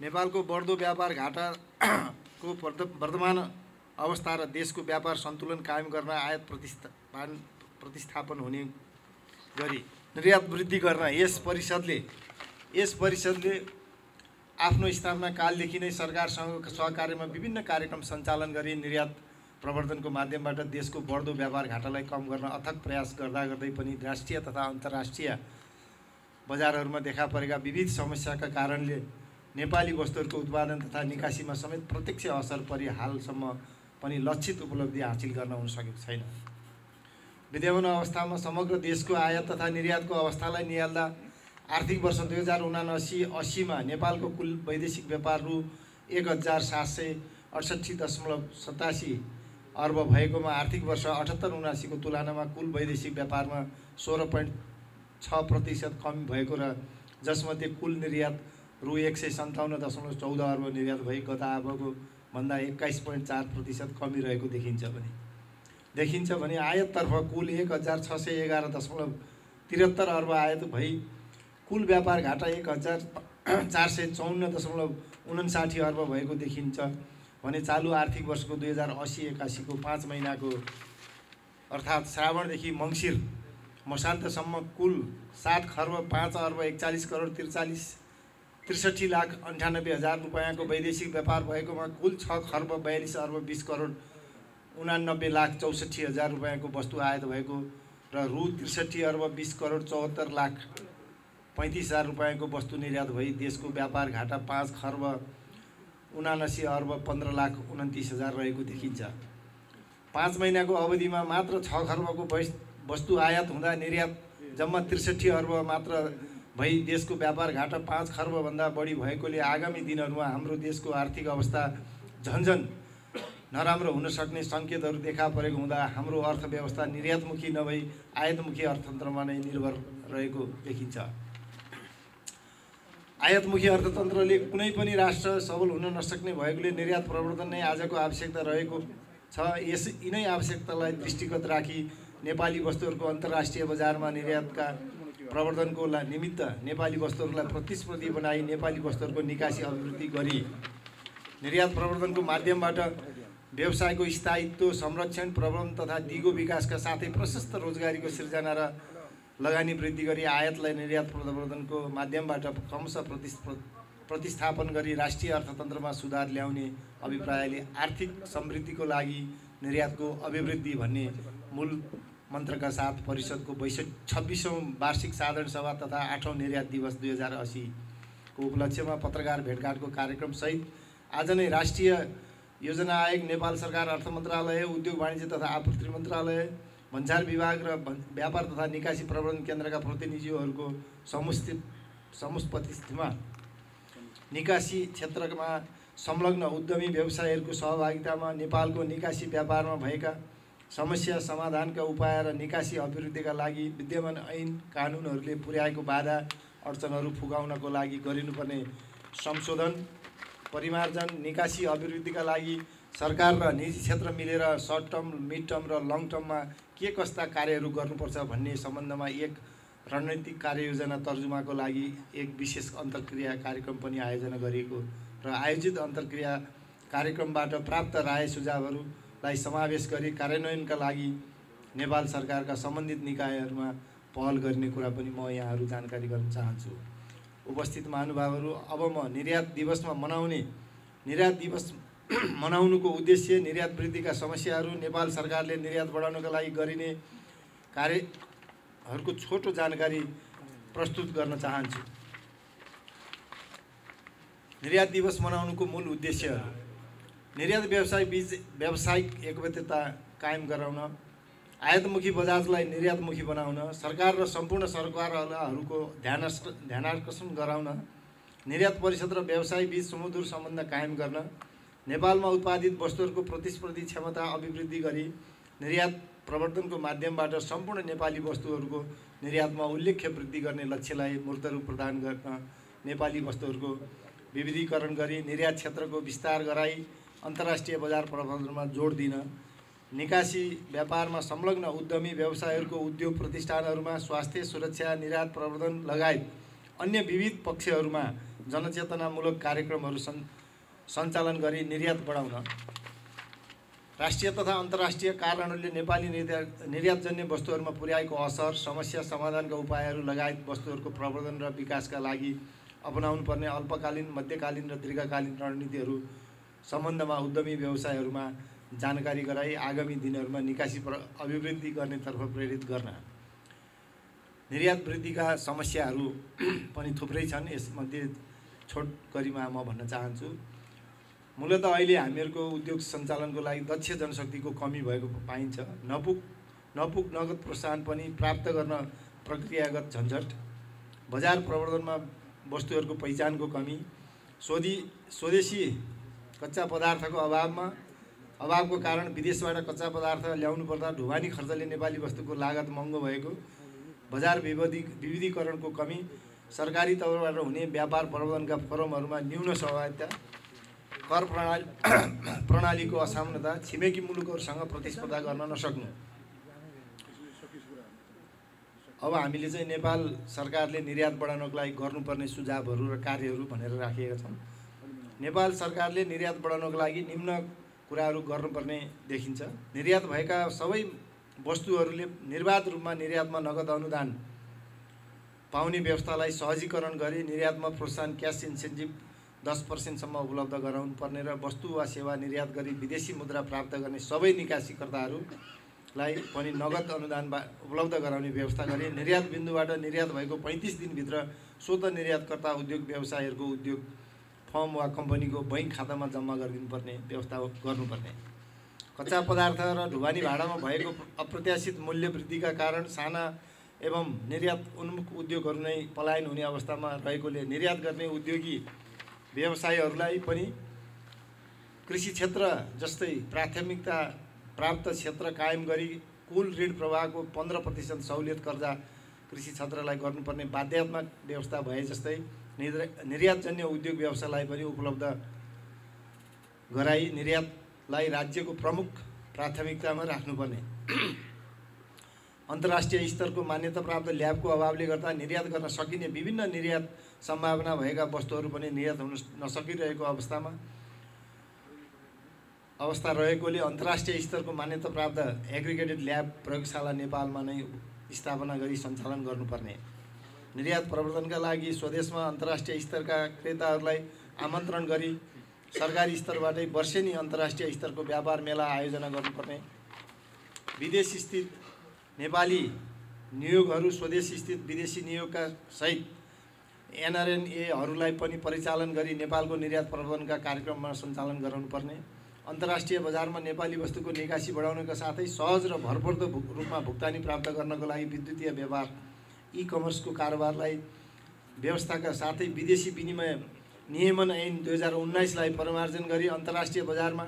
नेपालको बढ्दो व्यापार घाटाको वर्तमान अवस्था र देशको व्यापार सन्तुलन कायम गर्न आयात प्रतिस्थापन हुने गरी निर्यात वृद्धि गर्न यस परिषदले आफ्नो स्थापना कालदेखि नै सरकारसँग सहकार्यमा विभिन्न कार्यक्रम सञ्चालन गरी निर्यात प्रवर्धनको माध्यमबाट देशको बढ्दो व्यापार घाटालाई कम गर्न अथक प्रयास गर्दै पनि राष्ट्रिय तथा अन्तर्राष्ट्रिय बजारहरूमा देखा परेका विविध समस्याका कारणले नेपाली वस्तुहरूको उत्पादन तथा निकासीमा समेत प्रत्यक्ष असर परि हालसम्म पनि लक्षित उपलब्धि हासिल गर्न हुन सकेको छैन। विद्यमान अवस्थामा समग्र देशको आयात तथा निर्यातको अवस्थालाई निहाल्दा आर्थिक वर्ष 2079-80मा नेपालको कुल वैदेशिक व्यापार रु 1768.87 अर्ब भएकोमा आर्थिक वर्ष 78-79 को तुलनामा कुल वैदेशिक व्यापारमा 16.6% कमी भएको र जसमध्ये कुल निर्यात रु 157.14 अर्ब निर्यात भई गत आबको भन्दा 21.4% कमी रहेको देखिन्छ भने आयाततर्फ कुल 1611.73 अर्ब आयात भई कुल व्यापार घाटा 1454.59 अर्ब भएको देखिन्छ भने चालु आर्थिक वर्षको 2080-81 को 5 महिनाको अर्थात् श्रावणदेखि मङ्सिर मसान्तसम्म कुल 7 खर्ब 5 अर्ब 41 करोड 63 लाख 98 हजार रुपैयाँको वैदेशिक व्यापार भएकोमा कुल 6 खर्ब 42 अर्ब 20 करोड 89 लाख 64 हजार रुपैयाँको वस्तु आयात भएको र रु 63 अर्ब 20 करोड 74 लाख 35 हजार रुपैयाँको वस्तु निर्यात भई देशको व्यापार घाटा 5 खर्ब 79 अर्ब 15 लाख 29 हजार रहेको देखिन्छ। 5 महिनाको अवधिमा मात्र 6 खर्बको वस्तु आयात हुँदा निर्यात जम्मा 63 अर्ब मात्र भई देशको व्यापार घाटा 5 खर्बभन्दा बढी भएकोले आगामी दिनहरूमा हाम्रो देशको आर्थिक अवस्था झन्झन नराम्रो हुन सक्ने सङ्केतहरू देखा परेको हुँदा हाम्रो अर्थव्यवस्था निर्यातमुखी नभई आयातमुखी अर्थतन्त्रमा नै निर्भर रहेको देखिन्छ। आयातमुखी अर्थतन्त्रले कुनै पनि राष्ट्र सबल हुन नसक्ने भएकोले निर्यात प्रवर्धन नै आजको आवश्यकता रहेको छ। यिनै आवश्यकतालाई दृष्टिगत राखी नेपाली वस्तुहरूको अन्तर्राष्ट्रिय बजारमा निर्यातका प्रवर्धनको निमित्त नेपाली वस्तुहरूलाई प्रतिस्पर्धी बनाई नेपाली वस्तुहरूको निकासी अभिवृद्धि गरी निर्यात प्रवर्धनको माध्यमबाट व्यवसायको स्थायित्व संरक्षण प्रबन्धन तथा दिगो विकासका साथै प्रशस्त रोजगारीको सिर्जना र लगानी वृद्धि गरी आयातलाई निर्यात प्रवर्धनको माध्यमबाट क्रमशः प्रतिस्थापन गरी राष्ट्रिय अर्थतन्त्रमा सुधार ल्याउने अभिप्रायले आर्थिक समृद्धिको लागि निर्यातको अभिवृद्धि भन्ने मूल मन्त्रका साथ परिषदको 26औं वार्षिक साधारण सभा तथा 8औं निर्यात दिवस 2080 को उपलक्ष्यमा पत्रकार भेटघाटको कार्यक्रम सहित आज नै राष्ट्रिय योजना आयोग, नेपाल सरकार अर्थ मन्त्रालय, उद्योग वाणिज्य तथा आपूर्ति मन्त्रालय, भन्सार विभाग र व्यापार तथा निकासी प्रबन्धन केन्द्रका प्रतिनिधिहरूको समुपस्थितिमा निकासी क्षेत्रमा संलग्न उद्यमी व्यवसायीहरूको सहभागितामा नेपालको निकासी व्यापारमा भएका समस्या समाधानका उपाय र निकासी अभिवृद्धिका लागि विद्यमान ऐन कानुनहरूले पुर्याएको बाधा अडचनहरू फुकाउनको लागि गरिनुपर्ने संशोधन परिमार्जन, निकासी अभिवृद्धिका लागि सरकार र निजी क्षेत्र मिलेर सर्ट टर्म, मिड टर्म र लङ टर्ममा के कस्ता कार्यहरू गर्नुपर्छ भन्ने सम्बन्धमा एक रणनीतिक कार्ययोजना तर्जुमाको लागि एक विशेष अन्तर्क्रिया कार्यक्रम पनि आयोजना गरिएको र आयोजित अन्तर्क्रिया कार्यक्रमबाट प्राप्त राय सुझावहरूलाई समावेश गरी कार्यान्वयनका लागि नेपाल सरकारका सम्बन्धित निकायहरूमा पहल गर्ने कुरा पनि म यहाँहरू जानकारी गर्न चाहन्छु। उपस्थित महानुभावहरू, अब म निर्यात दिवस मनाउनुको उद्देश्य, निर्यात वृद्धिका समस्याहरू, नेपाल सरकारले निर्यात बढाउनका लागि गरिने कार्यहरूको छोटो जानकारी प्रस्तुत गर्न चाहन्छु। निर्यात दिवस मनाउनुको मूल उद्देश्यहरू: निर्यात व्यवसाय बीच व्यावसायिक एकबद्धता कायम गराउन, आयातमुखी बजारलाई निर्यातमुखी बनाउन, सरकार र सम्पूर्ण सरकारहरूको ध्यानाकर्षण गराउन, निर्यात परिषद र व्यवसाय बीच सुमधुर सम्बन्ध कायम गर्न, नेपालमा उत्पादित वस्तुहरूको प्रतिस्पर्धी क्षमता अभिवृद्धि गरी निर्यात प्रवर्धनको माध्यमबाट सम्पूर्ण नेपाली वस्तुहरूको निर्यातमा उल्लेख्य वृद्धि गर्ने लक्ष्यलाई मूर्त रूप प्रदान गर्न, नेपाली वस्तुहरूको विविधीकरण गरी निर्यात क्षेत्रको विस्तार गराई अन्तर्राष्ट्रिय बजार प्रबन्धनमा जोड दिन, निकासी व्यापारमा संलग्न उद्यमी व्यवसायहरूको उद्योग प्रतिष्ठानहरूमा स्वास्थ्य सुरक्षा, निर्यात प्रवर्धन लगायत अन्य विविध पक्षहरूमा जनचेतनामूलक कार्यक्रमहरू सञ्चालन गरी निर्यात बढाउन, राष्ट्रिय तथा अन्तर्राष्ट्रिय कारणहरूले नेपाली निर्यातजन्य वस्तुहरूमा पुर्याएको असर, समस्या समाधानका उपायहरू लगायत वस्तुहरूको प्रवर्धन र विकासका लागि अपनाउनु पर्ने अल्पकालीन, मध्यकालीन र दीर्घकालीन रणनीतिहरू सम्बन्धमा उद्यमी व्यवसायहरूमा जानकारी गराई आगामी दिनहरूमा निकासी अभिवृद्धि गर्नेतर्फ प्रेरित गर्न। निर्यात वृद्धिका समस्याहरू पनि थुप्रै छन्। यसमध्ये छोट गरीमा म भन्न चाहन्छु। मूलतः अहिले हामीहरूको उद्योग सञ्चालनको लागि दक्ष जनशक्तिको कमी भएको पाइन्छ। नपुग नगद प्रोत्साहन पनि प्राप्त गर्न प्रक्रियागत झन्झट, बजार प्रवर्धनमा वस्तुहरूको पहिचानको कमी, स्वदेशी कच्चा पदार्थको अभावको कारण विदेशबाट कच्चा पदार्थ ल्याउनु पर्दा ढुवानी खर्चले नेपाली वस्तुको लागत महँगो भएको, बजार विविधीकरणको कमी, सरकारी तौरबाट हुने व्यापार प्रवर्धनका फोरमहरूमा न्यून सहभागिता, कर प्रणालीको असमानता, छिमेकी मुलुकहरूसँग प्रतिस्पर्धा गर्न नसक्नु। अब हामीले चाहिँ नेपाल सरकारले निर्यात बढाउनको लागि गर्नुपर्ने सुझावहरू र कार्यहरू भनेर राखिएका छौँ। नेपाल सरकारले निर्यात बढाउनको लागि निम्न कुराहरू गर्नुपर्ने देखिन्छ। निर्यात भएका सबै वस्तुहरूले निर्बाध रूपमा निर्यातमा नगद अनुदान पाउने व्यवस्थालाई सहजीकरण गरी निर्यातमा प्रोत्साहन क्यास इन्सेन्टिभ 10% उपलब्ध गराउनु पर्ने र वस्तु वा सेवा निर्यात गरी विदेशी मुद्रा प्राप्त गर्ने सबै निकासीकर्ताहरूलाई पनि नगद अनुदान उपलब्ध गराउने व्यवस्था गरी निर्यात बिन्दुबाट निर्यात भएको 35 दिनभित्र स्वतः निर्यातकर्ता उद्योग व्यवसायहरूको उद्योग फर्म वा कम्पनीको बैंक खातामा जम्मा गरिदिनुपर्ने व्यवस्था गर्नुपर्ने। कच्चा पदार्थ र ढुवानी भाडामा भएको अप्रत्याशित मूल्य वृद्धिका कारण साना एवं निर्यात उन्मुख उद्योगहरू नै पलायन हुने अवस्थामा रहेकोले निर्यात गर्ने उद्योगी व्यवसायहरूलाई पनि कृषि क्षेत्र जस्तै प्राथमिकता प्राप्त क्षेत्र कायम गरी कुल ऋण प्रवाहको 15% सहुलियत कर्जा कृषि क्षेत्रलाई गर्नुपर्ने बाध्यात्मक व्यवस्था भए जस्तै निर्यातजन्य उद्योग व्यवसायलाई पनि उपलब्ध गराई निर्यातलाई राज्यको प्रमुख प्राथमिकतामा राख्नुपर्ने। अन्तर्राष्ट्रिय स्तरको मान्यता प्राप्त ल्याबको अभावले गर्दा निर्यात गर्न सकिने विभिन्न निर्यात सम्भावना भएका वस्तुहरू पनि निर्यात हुन नसकिरहेको अवस्था रहेकोले अन्तर्राष्ट्रिय स्तरको मान्यता प्राप्त एग्रिगेटेड ल्याब प्रयोगशाला नेपालमा नै स्थापना गरी सञ्चालन गर्नुपर्ने। निर्यात प्रवर्धनका लागि स्वदेशमा अन्तर्राष्ट्रिय स्तरका क्रेताहरूलाई आमन्त्रण गरी सरकारी स्तरबाटै वर्षेनी अन्तर्राष्ट्रिय स्तरको व्यापार मेला आयोजना गर्नुपर्ने। विदेश स्थित नेपाली नियोगहरू स्वदेश स्थित विदेशी नियोगका सहित NRNAहरूलाई पनि परिचालन गरी नेपालको निर्यात प्रवर्धनका कार्यक्रममा सञ्चालन गराउनुपर्ने। अन्तर्राष्ट्रिय बजारमा नेपाली वस्तुको निकासी बढाउनका साथै सहज र भरपर्दो रूपमा भुक्तानी प्राप्त गर्नको लागि विद्युतीय व्यापार ई-कमर्सको कारोबारलाई व्यवस्थाका साथै विदेशी विनिमय नियमन ऐन 2019लाई परिमार्जन गरी अन्तर्राष्ट्रिय बजारमा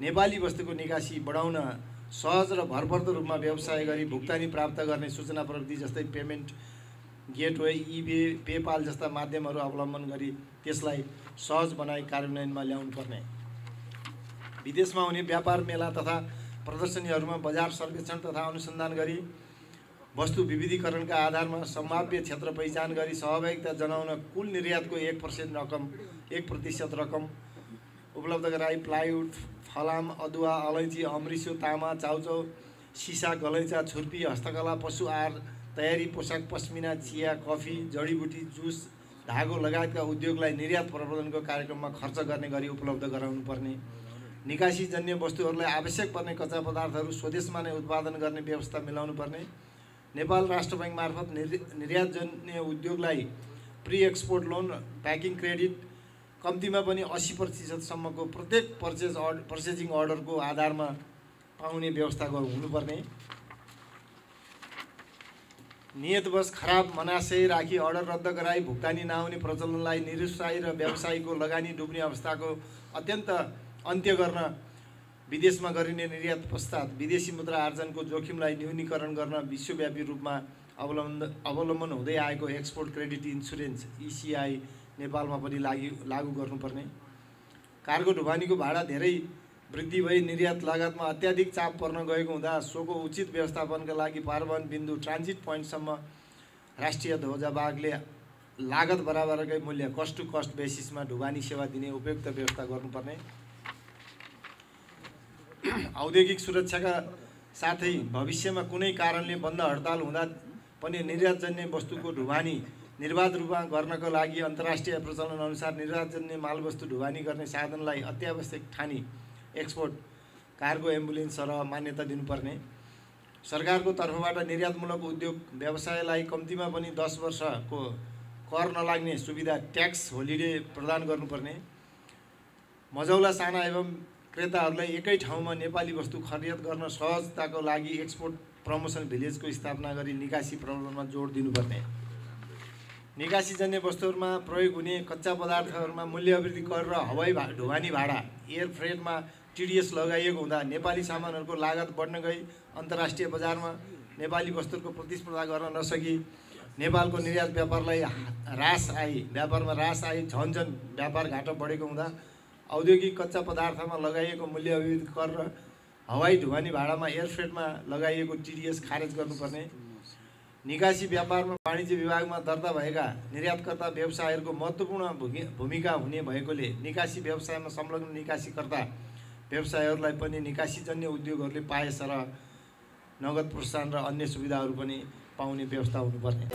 नेपाली वस्तुको निकासी बढाउन सहज र भरपर्दो रूपमा व्यवसाय गरी भुक्तानी प्राप्त गर्ने सूचना प्रविधि जस्तै पेमेन्ट गेटवे, eBay, पेपाल जस्ता माध्यमहरू अवलम्बन गरी त्यसलाई सहज बनाई कार्यान्वयनमा ल्याउनु पर्ने। विदेशमा हुने व्यापार मेला तथा प्रदर्शनीहरूमा बजार सर्वेक्षण तथा अनुसन्धान गरी वस्तु विविधीकरणका आधारमा सम्भाव्य क्षेत्र पहिचान गरी सहभागिता जनाउन कुल निर्यातको 1% रकम उपलब्ध गराई प्लाइवुड, फलाम, अदुवा, अलैँची, अमृसो, तामा, चाउचाउ, सिसा, गलैँचा, छुर्पी, हस्तकला, पशु आहार तयारी, पोसाक, पस्मिना, चिया, कफी, जडीबुटी, जुस, धागो लगायतका उद्योगलाई निर्यात प्रवर्धनको कार्यक्रममा खर्च गर्ने गरी उपलब्ध गराउनु पर्ने। निकासीजन्य वस्तुहरूलाई आवश्यक पर्ने कच्चा पदार्थहरू स्वदेशमा नै उत्पादन गर्ने व्यवस्था मिलाउनु पर्ने। नेपाल राष्ट्र बैङ्क मार्फत निर्यातजन्य उद्योगलाई pre export loan, packing credit कम्तीमा पनि 80% प्रत्येक पर्चेजिङ अर्डरको आधारमा पाउने व्यवस्था हुनुपर्ने। नियतवश खराब मनासै राखी अर्डर रद्द गराई भुक्तानी नआउने प्रचलनलाई निरुत्साही र व्यवसायीको लगानी डुब्ने अवस्थाको अन्त्य गर्न विदेशमा गरिने निर्यात पश्चात विदेशी मुद्रा आर्जनको जोखिमलाई न्यूनीकरण गर्न विश्वव्यापी रूपमा अवलम्बन हुँदै आएको एक्सपोर्ट क्रेडिट इन्सुरेन्स ECI नेपालमा पनि लागू गर्नुपर्ने। कार्गो ढुवानीको भाडा धेरै वृद्धि भई निर्यात लागतमा अत्याधिक चाप पर्न गएको हुँदा सोको उचित व्यवस्थापनका लागि परिवहन बिन्दु ट्रान्जिट पोइन्टसम्म राष्ट्रिय ध्वजावाहकले लागत बराबरकै मूल्य कस्ट टु कस्ट बेसिसमा ढुवानी सेवा दिने उपयुक्त व्यवस्था गर्नुपर्ने। औद्योगिक सुरक्षाका साथै भविष्यमा कुनै कारणले बन्द हडताल हुँदा पनि निर्यातजन्य वस्तुको ढुवानी निर्बाध रूपमा गर्नको लागि अन्तर्राष्ट्रिय प्रचलन अनुसार निर्यातजन्य मालवस्तु ढुवानी गर्ने साधनलाई अत्यावश्यक ठानी एक्सपोर्ट कार्गो एम्बुलेन्स र मान्यता दिनुपर्ने। सरकारको तर्फबाट निर्यातमूलक उद्योग व्यवसायलाई कम्तीमा पनि 10 वर्षको कर नलाग्ने सुविधा ट्याक्स होलिडे प्रदान गर्नुपर्ने। मझौला साना एवं क्रेताहरूलाई एकै ठाउँमा नेपाली वस्तु खरिद गर्न सहजताको लागि एक्सपोर्ट प्रमोसन भिलेजको स्थापना गरी निकासी प्रबन्धनमा जोड दिनुपर्ने। निकासीजन्य वस्तुहरूमा प्रयोग हुने कच्चा पदार्थहरूमा मूल्यवृद्धि कर र हवाई ढुवानी भाडा एयर फ्रेटमा टिडिएस लगाइएको हुँदा नेपाली सामानहरूको लागत बढ्न गई अन्तर्राष्ट्रिय बजारमा नेपाली वस्तुहरूको प्रतिस्पर्धा गर्न नसकी नेपालको निर्यात व्यापारमा रास आई झन्झन व्यापार घाटा बढेको हुँदा औद्योगिक कच्चा पदार्थमा लगाइएको मूल्यवृद्धि कर र हवाई ढुवानी भाडामा एयर फ्रेटमा लगाइएको टिडिएस खारेज गर्नुपर्ने। निकासी व्यापारमा वाणिज्य विभागमा दर्ता भएका निर्यातकर्ता व्यवसायहरूको महत्त्वपूर्ण भूमिका हुने भएकोले निकासी व्यवसायमा संलग्न निकासीकर्ता व्यवसायहरूलाई पनि निकासीजन्य उद्योगहरूले पाए र नगद प्रोत्साहन र अन्य सुविधाहरू पनि पाउने व्यवस्था हुनुपर्ने।